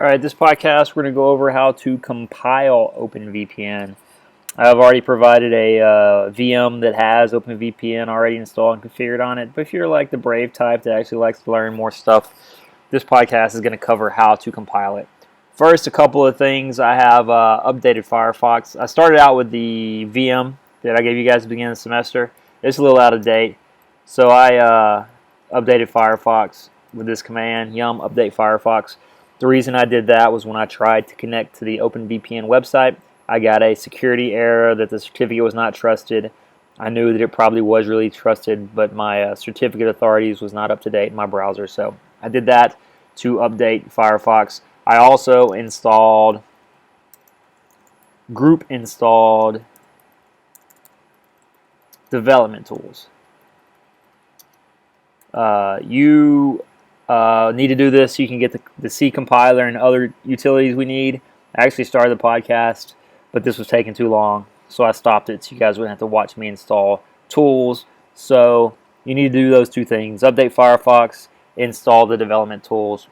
All right, this podcast we're going to go over how to compile OpenVPN. I've already provided a VM that has OpenVPN already installed and configured on it. But if you're like the brave type that actually likes to learn more stuff, this podcast is going to cover how to compile it. First, a couple of things. I have updated Firefox. I started out with the VM that I gave you guys at the beginning of the semester. It's a little out of date, so I updated Firefox with this command, yum update Firefox. The reason I did that was when I tried to connect to the OpenVPN website, I got a security error that the certificate was not trusted. I knew that it probably was really trusted, but my certificate authorities was not up to date in my browser. So I did that to update Firefox. I also group installed development tools. You need to do this so you can get the C compiler and other utilities we need. I actually started the podcast, but this was taking too long, so I stopped it so you guys wouldn't have to watch me install tools. So you need to do those two things: update Firefox, install the development tools.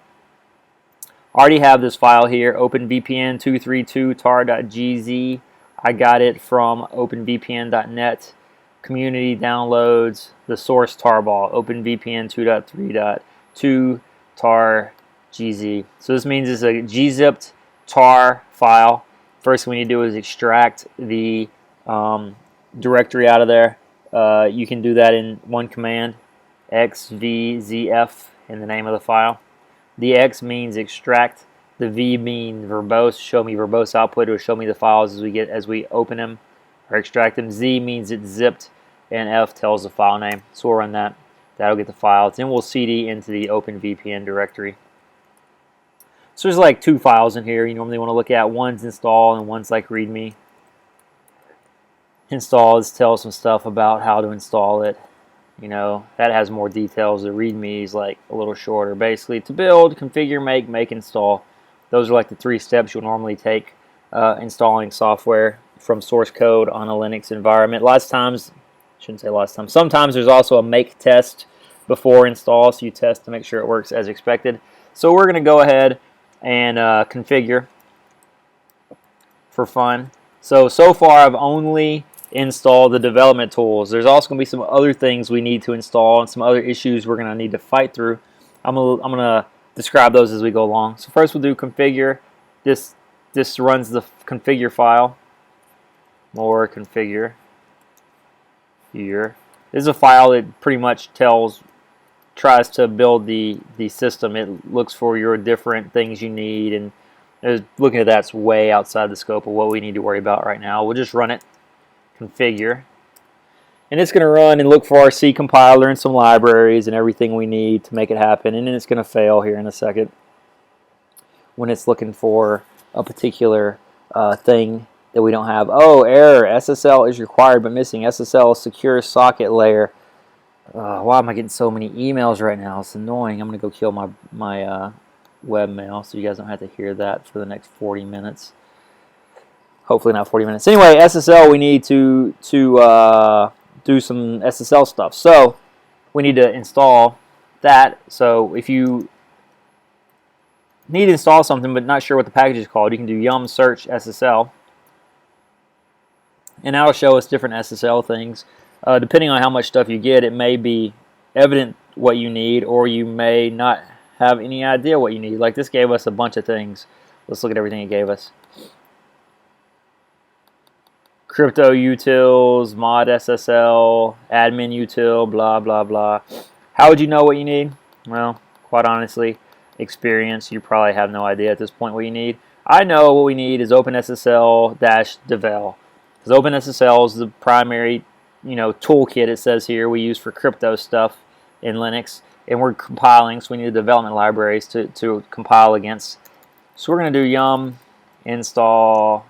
I already have this file here, openvpn232tar.gz. I got it from openvpn.net. Community downloads the source tarball, openvpn 2.3.2 tar gz. So this means it's a gzipped tar file. First thing we need to do is extract the directory out of there. You can do that in one command, xvzf in the name of the file. The X means extract, the V means verbose, show me verbose output, or show me the files as we open them or extract them. Z means it's zipped, and F tells the file name. So we'll run that. That'll get the files. Then we'll CD into the OpenVPN directory. So there's like two files in here you normally want to look at. One's install and one's like README. Install tells some stuff about how to install it. You know, that has more details. The README is like a little shorter. Basically, to build, configure, make, install. Those are like the 3 steps you'll normally take installing software from source code on a Linux environment. Lots of times, shouldn't say lots of times, sometimes there's also a make test before install, so you test to make sure it works as expected. So we're going to go ahead and configure for fun. So far I've only installed the development tools. There's also going to be some other things we need to install and some other issues we're going to need to fight through. I'm going to describe those as we go along. So first we'll do configure. This runs the configure file. More configure here. This is a file that pretty much tries to build the system. It looks for your different things you need, and looking at that's way outside the scope of what we need to worry about right now. We'll just run it, configure, and it's going to run and look for our C compiler and some libraries and everything we need to make it happen, and then it's going to fail here in a second when it's looking for a particular thing that we don't have. Oh, error, SSL is required but missing. SSL secure socket layer. Why am I getting so many emails right now? It's annoying. I'm going to go kill my webmail so you guys don't have to hear that for the next 40 minutes. Hopefully not 40 minutes. Anyway, SSL, we need to do some SSL stuff. So we need to install that. So if you need to install something but not sure what the package is called, you can do yum search SSL. And that'll show us different SSL things. Depending on how much stuff you get, it may be evident what you need, or you may not have any idea what you need. Like this gave us a bunch of things. Let's look at everything it gave us. Crypto utils, mod SSL, admin util, blah, blah, blah. How would you know what you need? Well, quite honestly, experience. You probably have no idea at this point what you need. I know what we need is OpenSSL-devel. Because OpenSSL is the primary, toolkit it says here we use for crypto stuff in Linux, and we're compiling, so we need the development libraries to compile against. So we're going to do yum install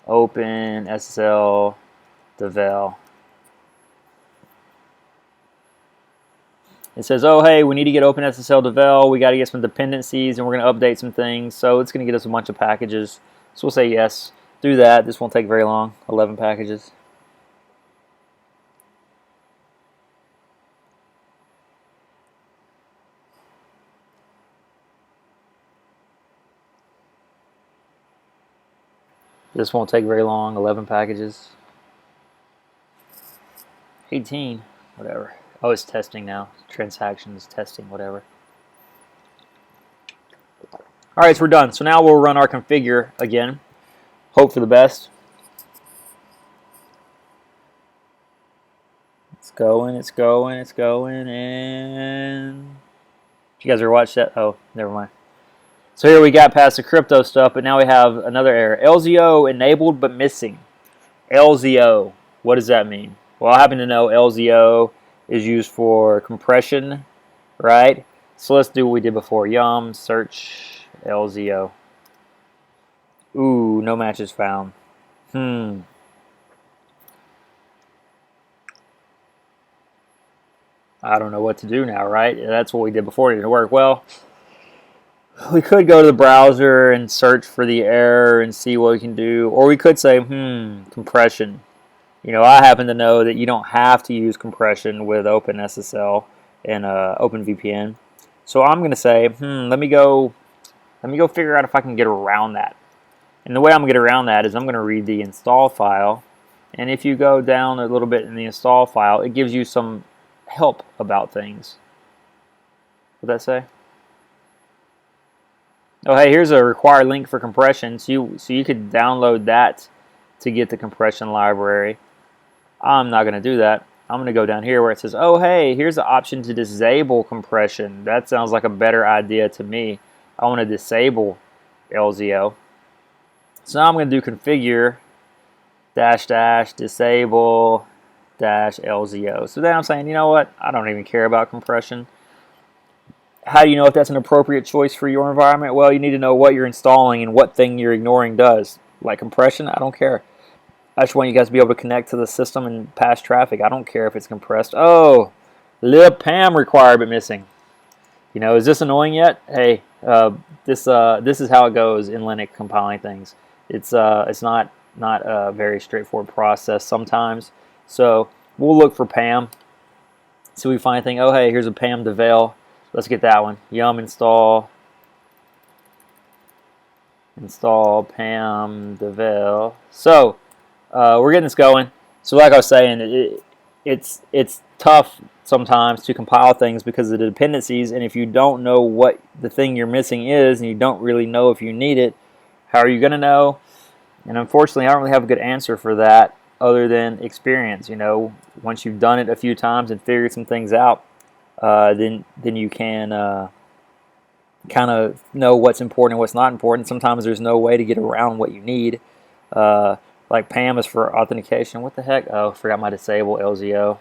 OpenSSL-devel. It says, oh, hey, we need to get OpenSSL-devel. We got to get some dependencies, and we're going to update some things. So it's going to get us a bunch of packages. So we'll say yes. Do that. This won't take very long. 11 packages. This won't take very long. 11 packages. 18. Whatever. Oh, it's testing now. Transactions, testing, whatever. Alright, so we're done. So now we'll run our configure again. Hope for the best. It's going, it's going, it's going, and... If you guys ever watched that? Oh, never mind. So here we got past the crypto stuff, but now we have another error. LZO enabled but missing. LZO, what does that mean? Well, I happen to know LZO is used for compression, right? So let's do what we did before. Yum, search LZO. Ooh, no matches found. I don't know what to do now, right? That's what we did before. It didn't work. Well, we could go to the browser and search for the error and see what we can do. Or we could say, compression. You know, I happen to know that you don't have to use compression with OpenSSL and openvpn. So I'm going to say, let me go figure out if I can get around that. And the way I'm going to get around that is I'm going to read the install file. And if you go down a little bit in the install file, it gives you some help about things. What'd that say? Oh, hey, here's a required link for compression. So you could download that to get the compression library. I'm not going to do that. I'm going to go down here where it says, oh, hey, here's the option to disable compression. That sounds like a better idea to me. I want to disable LZO. So now I'm going to do configure -- disable -LZO. So then I'm saying, you know what? I don't even care about compression. How do you know if that's an appropriate choice for your environment? Well, you need to know what you're installing and what thing you're ignoring does. Like compression, I don't care. I just want you guys to be able to connect to the system and pass traffic. I don't care if it's compressed. Oh, libpam required but missing. You know, is this annoying yet? Hey, this is how it goes in Linux compiling things. It's not a very straightforward process sometimes. So we'll look for PAM. So we find a thing. Oh, hey, here's a PAM devel. Let's get that one. Yum install PAM devel. So we're getting this going. So like I was saying, it's tough sometimes to compile things because of the dependencies, and if you don't know what the thing you're missing is and you don't really know if you need it, how are you going to know? And unfortunately, I don't really have a good answer for that other than experience. You know, once you've done it a few times and figured some things out, then you can kind of know what's important and what's not important. Sometimes there's no way to get around what you need. Like PAM is for authentication. What the heck? Oh, I forgot my disable LZO.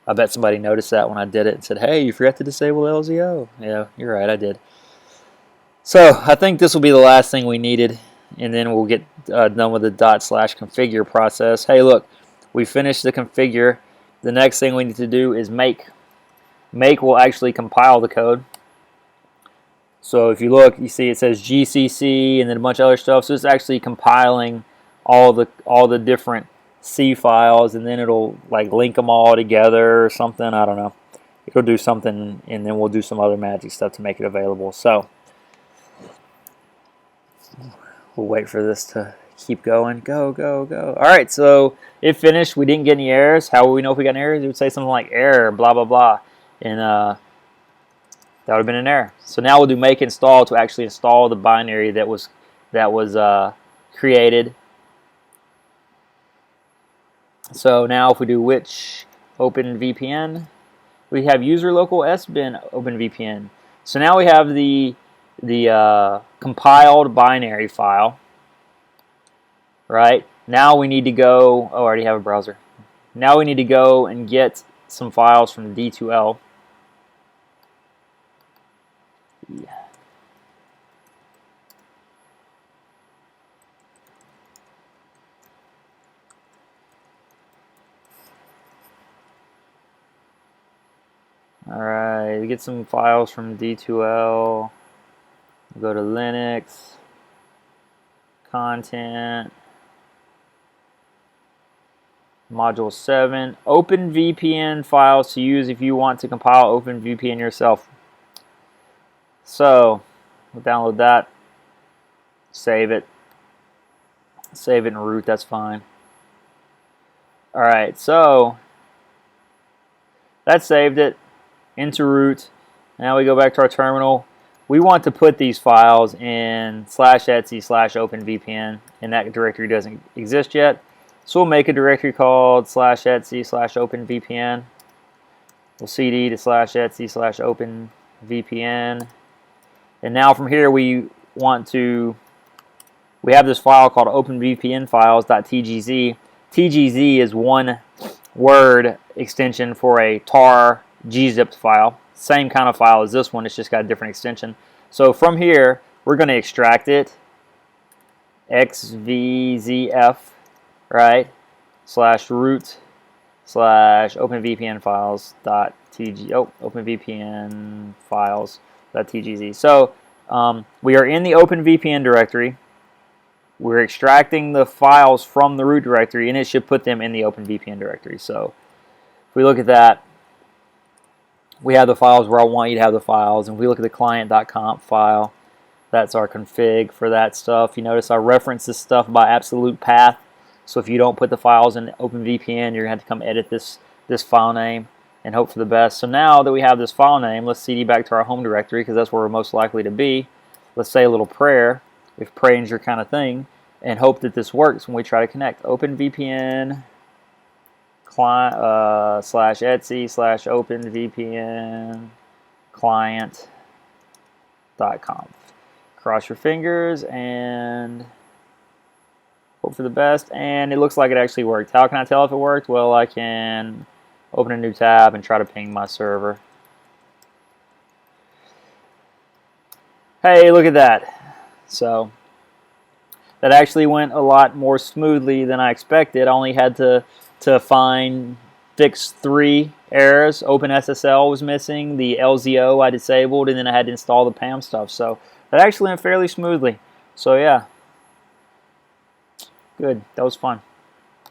I bet somebody noticed that when I did it and said, hey, you forgot to disable LZO. Yeah, you're right, I did. So I think this will be the last thing we needed, and then we'll get done with the /configure process. Hey, look, we finished the configure. The next thing we need to do is make. Make will actually compile the code. So if you look, you see it says GCC and then a bunch of other stuff. So it's actually compiling all the different C files, and then it'll like link them all together or something. I don't know. It'll do something, and then we'll do some other magic stuff to make it available. So we'll wait for this to keep going. Go, go, go. All right, so it finished. We didn't get any errors. How would we know if we got an error? It would say something like error, blah, blah, blah. And that would have been an error. So now we'll do make install to actually install the binary that was created. So now if we do which openvpn, we have user local sbin openvpn. So now we have the compiled binary file. Right? Now we need to go, oh, I already have a browser. Now we need to go and get some files from D2L. Yeah. Alright, get some files from D2L. Go to Linux, content, module 7, OpenVPN files to use if you want to compile OpenVPN yourself. So we'll download that, save it. Save it in root, that's fine. Alright, so that saved it into root. Now we go back to our terminal. We want to put these files in /etc/openvpn, and that directory doesn't exist yet. So we'll make a directory called /etc/openvpn. We'll cd to /etc/openvpn. And now from here we have this file called openvpnfiles.tgz. TGZ is one word extension for a tar gzipped file. Same kind of file as this one, it's just got a different extension. So from here, we're going to extract it, xvzf, right, /root openvpnfiles.tgz. So we are in the openvpn directory. We're extracting the files from the root directory, and it should put them in the openvpn directory. So if we look at that, we have the files where I want you to have the files. And if we look at the client.conf file, that's our config for that stuff. You notice I reference this stuff by absolute path. So if you don't put the files in openvpn, you're going to have to come edit this file name and hope for the best. So now that we have this file name, let's cd back to our home directory because that's where we're most likely to be. Let's say a little prayer, if praying's your kind of thing, and hope that this works when we try to connect. OpenVPN /etsy/openvpn client.conf. Cross your fingers and hope for the best. And it looks like it actually worked. How can I tell if it worked? Well, I can open a new tab and try to ping my server. Hey, look at that. So that actually went a lot more smoothly than I expected. I only had to fix 3 errors. OpenSSL was missing, the LZO I disabled, and then I had to install the PAM stuff. So that actually went fairly smoothly. So yeah, good. That was fun.